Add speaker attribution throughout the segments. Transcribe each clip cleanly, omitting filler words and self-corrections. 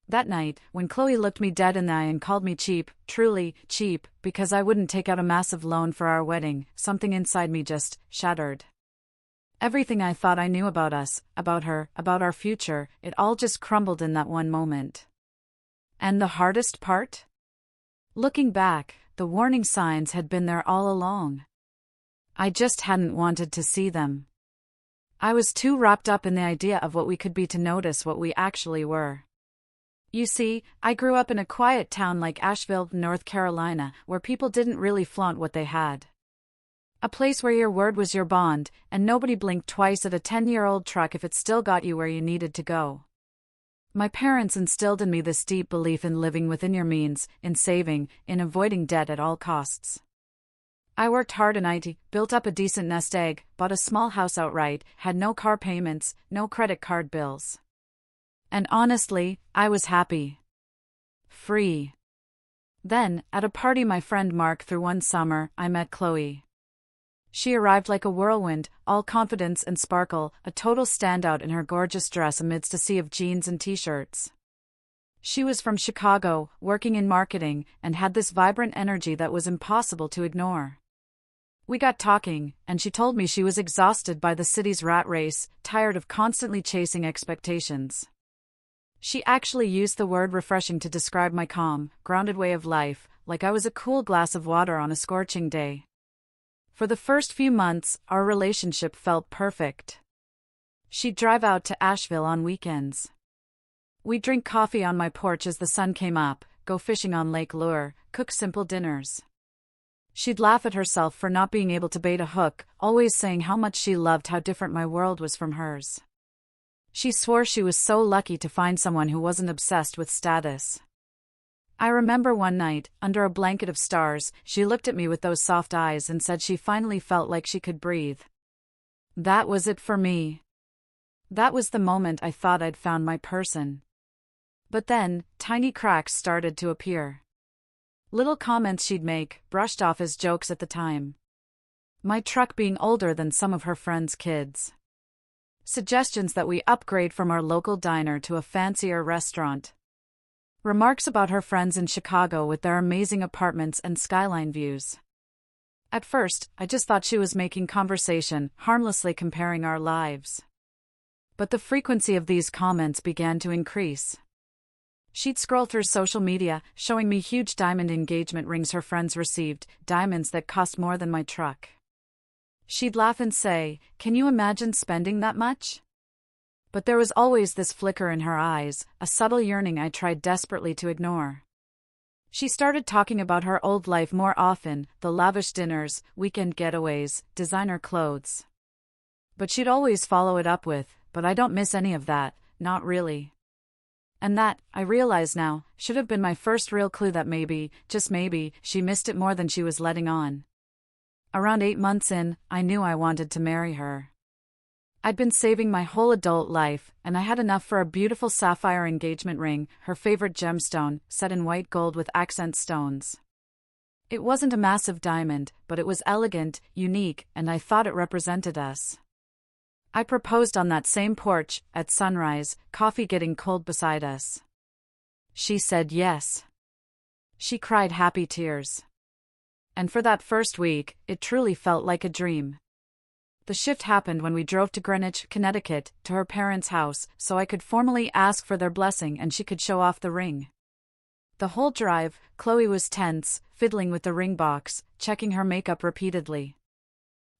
Speaker 1: That night, when Chloe looked me dead in the eye and called me cheap, truly cheap, because I wouldn't take out a massive loan for our wedding, something inside me just shattered. Everything I thought I knew about us, about her, about our future, it all just crumbled in that one moment. And the hardest part? Looking back, the warning signs had been there all along. I just hadn't wanted to see them. I was too wrapped up in the idea of what we could be to notice what we actually were. You see, I grew up in a quiet town like Asheville, North Carolina, where people didn't really flaunt what they had. A place where your word was your bond, and nobody blinked twice at a 10-year-old truck if it still got you where you needed to go. My parents instilled in me this deep belief in living within your means, in saving, in avoiding debt at all costs. I worked hard in IT, built up a decent nest egg, bought a small house outright, had no car payments, no credit card bills. And honestly, I was happy. Free. Then, at a party my friend Mark threw one summer, I met Chloe. She arrived like a whirlwind, all confidence and sparkle, a total standout in her gorgeous dress amidst a sea of jeans and t-shirts. She was from Chicago, working in marketing, and had this vibrant energy that was impossible to ignore. We got talking, and she told me she was exhausted by the city's rat race, tired of constantly chasing expectations. She actually used the word refreshing to describe my calm, grounded way of life, like I was a cool glass of water on a scorching day. For the first few months, our relationship felt perfect. She'd drive out to Asheville on weekends. We'd drink coffee on my porch as the sun came up, go fishing on Lake Lure, cook simple dinners. She'd laugh at herself for not being able to bait a hook, always saying how much she loved how different my world was from hers. She swore she was so lucky to find someone who wasn't obsessed with status. I remember one night, under a blanket of stars, she looked at me with those soft eyes and said she finally felt like she could breathe. That was it for me. That was the moment I thought I'd found my person. But then, tiny cracks started to appear. Little comments she'd make, brushed off as jokes at the time. My truck being older than some of her friends' kids. Suggestions that we upgrade from our local diner to a fancier restaurant. Remarks about her friends in Chicago with their amazing apartments and skyline views. At first, I just thought she was making conversation, harmlessly comparing our lives. But the frequency of these comments began to increase. She'd scroll through social media, showing me huge diamond engagement rings her friends received, diamonds that cost more than my truck. She'd laugh and say, "Can you imagine spending that much?" But there was always this flicker in her eyes, a subtle yearning I tried desperately to ignore. She started talking about her old life more often, the lavish dinners, weekend getaways, designer clothes. But she'd always follow it up with, "But I don't miss any of that, not really." And that, I realize now, should have been my first real clue that maybe, just maybe, she missed it more than she was letting on. Around 8 months in, I knew I wanted to marry her. I'd been saving my whole adult life, and I had enough for a beautiful sapphire engagement ring, her favorite gemstone, set in white gold with accent stones. It wasn't a massive diamond, but it was elegant, unique, and I thought it represented us. I proposed on that same porch, at sunrise, coffee getting cold beside us. She said yes. She cried happy tears. And for that first week, it truly felt like a dream. The shift happened when we drove to Greenwich, Connecticut, to her parents' house, so I could formally ask for their blessing and she could show off the ring. The whole drive, Chloe was tense, fiddling with the ring box, checking her makeup repeatedly.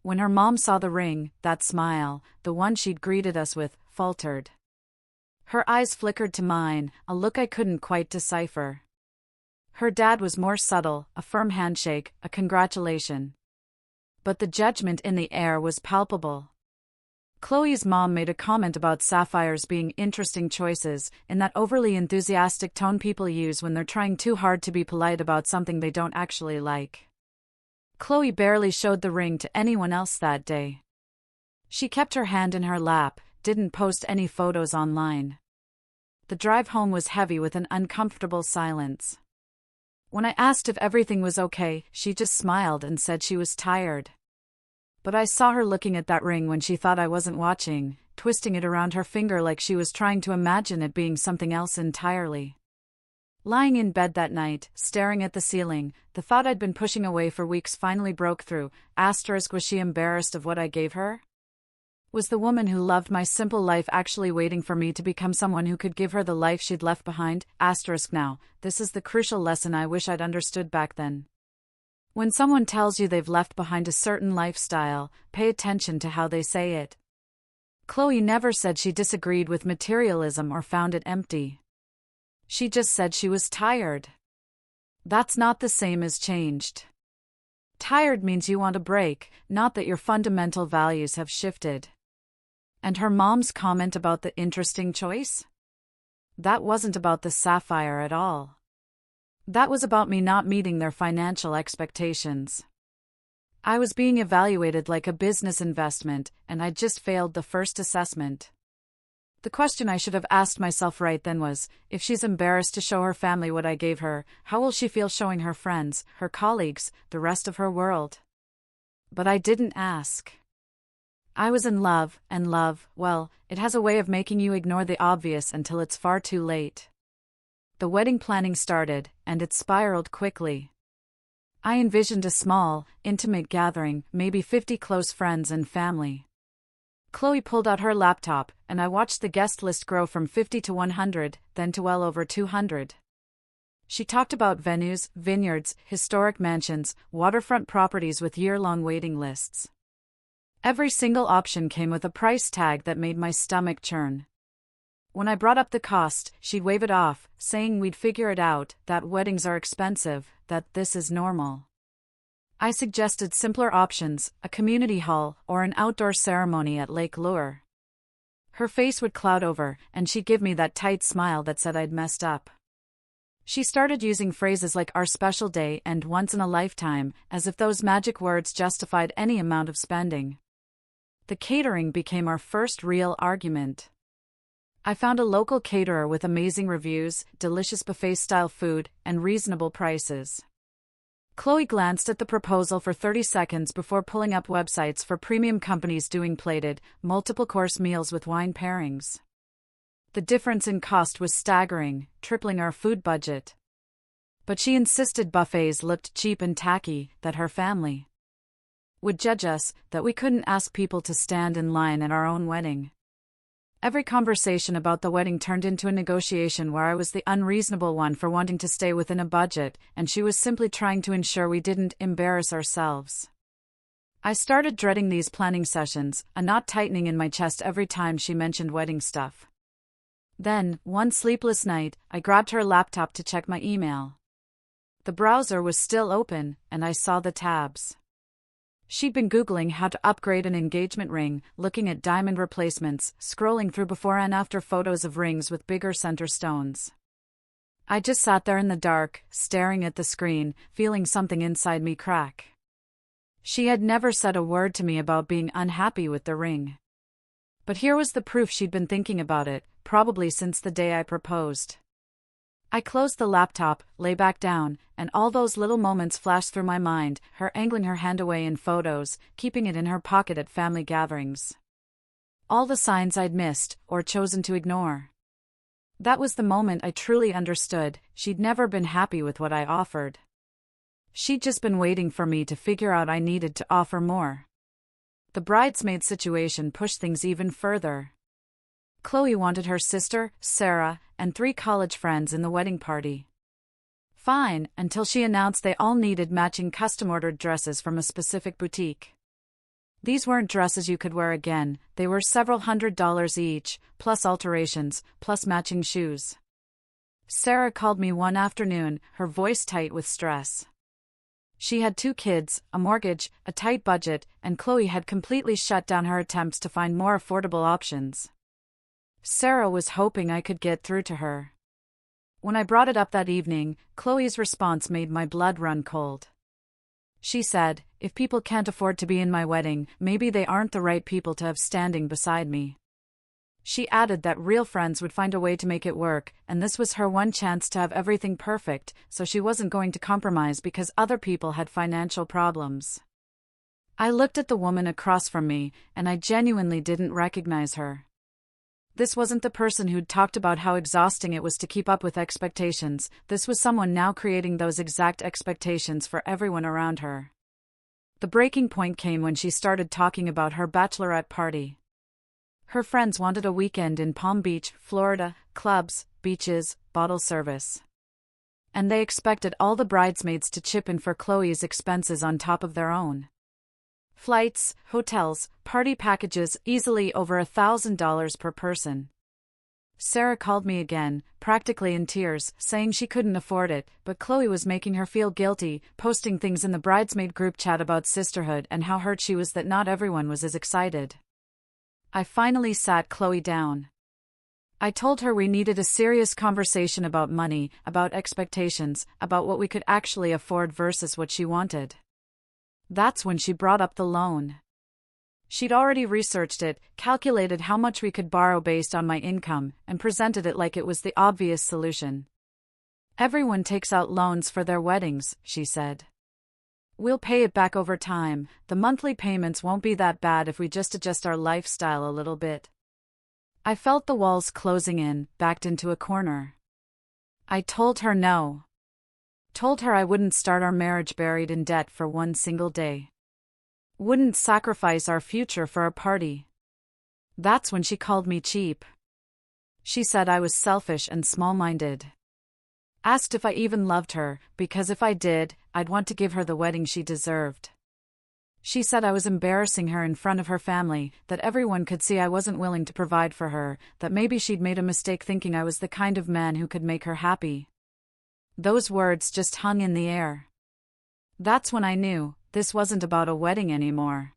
Speaker 1: When her mom saw the ring, that smile, the one she'd greeted us with, faltered. Her eyes flickered to mine, a look I couldn't quite decipher. Her dad was more subtle, a firm handshake, a congratulation. But the judgment in the air was palpable. Chloe's mom made a comment about sapphires being interesting choices, in that overly enthusiastic tone people use when they're trying too hard to be polite about something they don't actually like. Chloe barely showed the ring to anyone else that day. She kept her hand in her lap, didn't post any photos online. The drive home was heavy with an uncomfortable silence. When I asked if everything was okay, she just smiled and said she was tired. But I saw her looking at that ring when she thought I wasn't watching, twisting it around her finger like she was trying to imagine it being something else entirely. Lying in bed that night, staring at the ceiling, the thought I'd been pushing away for weeks finally broke through. Was she embarrassed of what I gave her? Was the woman who loved my simple life actually waiting for me to become someone who could give her the life she'd left behind? Now, this is the crucial lesson I wish I'd understood back then. When someone tells you they've left behind a certain lifestyle, pay attention to how they say it. Chloe never said she disagreed with materialism or found it empty. She just said she was tired. That's not the same as changed. Tired means you want a break, not that your fundamental values have shifted. And her mom's comment about the interesting choice? That wasn't about the sapphire at all. That was about me not meeting their financial expectations. I was being evaluated like a business investment, and I'd just failed the first assessment. The question I should have asked myself right then was, if she's embarrassed to show her family what I gave her, how will she feel showing her friends, her colleagues, the rest of her world? But I didn't ask. I was in love, and love, well, it has a way of making you ignore the obvious until it's far too late. The wedding planning started, and it spiraled quickly. I envisioned a small, intimate gathering, maybe 50 close friends and family. Chloe pulled out her laptop, and I watched the guest list grow from 50 to 100, then to well over 200. She talked about venues, vineyards, historic mansions, waterfront properties with year-long waiting lists. Every single option came with a price tag that made my stomach churn. When I brought up the cost, she'd wave it off, saying we'd figure it out, that weddings are expensive, that this is normal. I suggested simpler options, a community hall, or an outdoor ceremony at Lake Lure. Her face would cloud over, and she'd give me that tight smile that said I'd messed up. She started using phrases like our special day and once in a lifetime, as if those magic words justified any amount of spending. The catering became our first real argument. I found a local caterer with amazing reviews, delicious buffet-style food, and reasonable prices. Chloe glanced at the proposal for 30 seconds before pulling up websites for premium companies doing plated, multiple-course meals with wine pairings. The difference in cost was staggering, tripling our food budget. But she insisted buffets looked cheap and tacky, that her family would judge us, that we couldn't ask people to stand in line at our own wedding. Every conversation about the wedding turned into a negotiation where I was the unreasonable one for wanting to stay within a budget, and she was simply trying to ensure we didn't embarrass ourselves. I started dreading these planning sessions, a knot tightening in my chest every time she mentioned wedding stuff. Then, one sleepless night, I grabbed her laptop to check my email. The browser was still open, and I saw the tabs. She'd been Googling how to upgrade an engagement ring, looking at diamond replacements, scrolling through before and after photos of rings with bigger center stones. I just sat there in the dark, staring at the screen, feeling something inside me crack. She had never said a word to me about being unhappy with the ring. But here was the proof she'd been thinking about it, probably since the day I proposed. I closed the laptop, lay back down, and all those little moments flashed through my mind, her angling her hand away in photos, keeping it in her pocket at family gatherings. All the signs I'd missed, or chosen to ignore. That was the moment I truly understood, she'd never been happy with what I offered. She'd just been waiting for me to figure out I needed to offer more. The bridesmaid situation pushed things even further. Chloe wanted her sister, Sarah, and 3 college friends in the wedding party. Fine, until she announced they all needed matching custom-ordered dresses from a specific boutique. These weren't dresses you could wear again, they were several $100s each, plus alterations, plus matching shoes. Sarah called me one afternoon, her voice tight with stress. She had 2 kids, a mortgage, a tight budget, and Chloe had completely shut down her attempts to find more affordable options. Sarah was hoping I could get through to her. When I brought it up that evening, Chloe's response made my blood run cold. She said, if people can't afford to be in my wedding, maybe they aren't the right people to have standing beside me. She added that real friends would find a way to make it work, and this was her one chance to have everything perfect, so she wasn't going to compromise because other people had financial problems. I looked at the woman across from me, and I genuinely didn't recognize her. This wasn't the person who'd talked about how exhausting it was to keep up with expectations. This was someone now creating those exact expectations for everyone around her. The breaking point came when she started talking about her bachelorette party. Her friends wanted a weekend in Palm Beach, Florida, clubs, beaches, bottle service. And they expected all the bridesmaids to chip in for Chloe's expenses on top of their own. Flights, hotels, party packages, easily over $1,000 per person. Sarah called me again, practically in tears, saying she couldn't afford it, but Chloe was making her feel guilty, posting things in the bridesmaid group chat about sisterhood and how hurt she was that not everyone was as excited. I finally sat Chloe down. I told her we needed a serious conversation about money, about expectations, about what we could actually afford versus what she wanted. That's when she brought up the loan. She'd already researched it, calculated how much we could borrow based on my income, and presented it like it was the obvious solution. Everyone takes out loans for their weddings, she said. We'll pay it back over time. The monthly payments won't be that bad if we just adjust our lifestyle a little bit. I felt the walls closing in, backed into a corner. I told her no. Told her I wouldn't start our marriage buried in debt for one single day. Wouldn't sacrifice our future for a party. That's when she called me cheap. She said I was selfish and small-minded. Asked if I even loved her, because if I did, I'd want to give her the wedding she deserved. She said I was embarrassing her in front of her family, that everyone could see I wasn't willing to provide for her, that maybe she'd made a mistake thinking I was the kind of man who could make her happy. Those words just hung in the air. That's when I knew, this wasn't about a wedding anymore.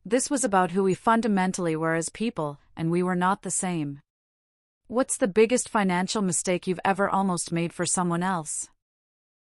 Speaker 1: This was about who we fundamentally were as people, and we were not the same. What's the biggest financial mistake you've ever almost made for someone else?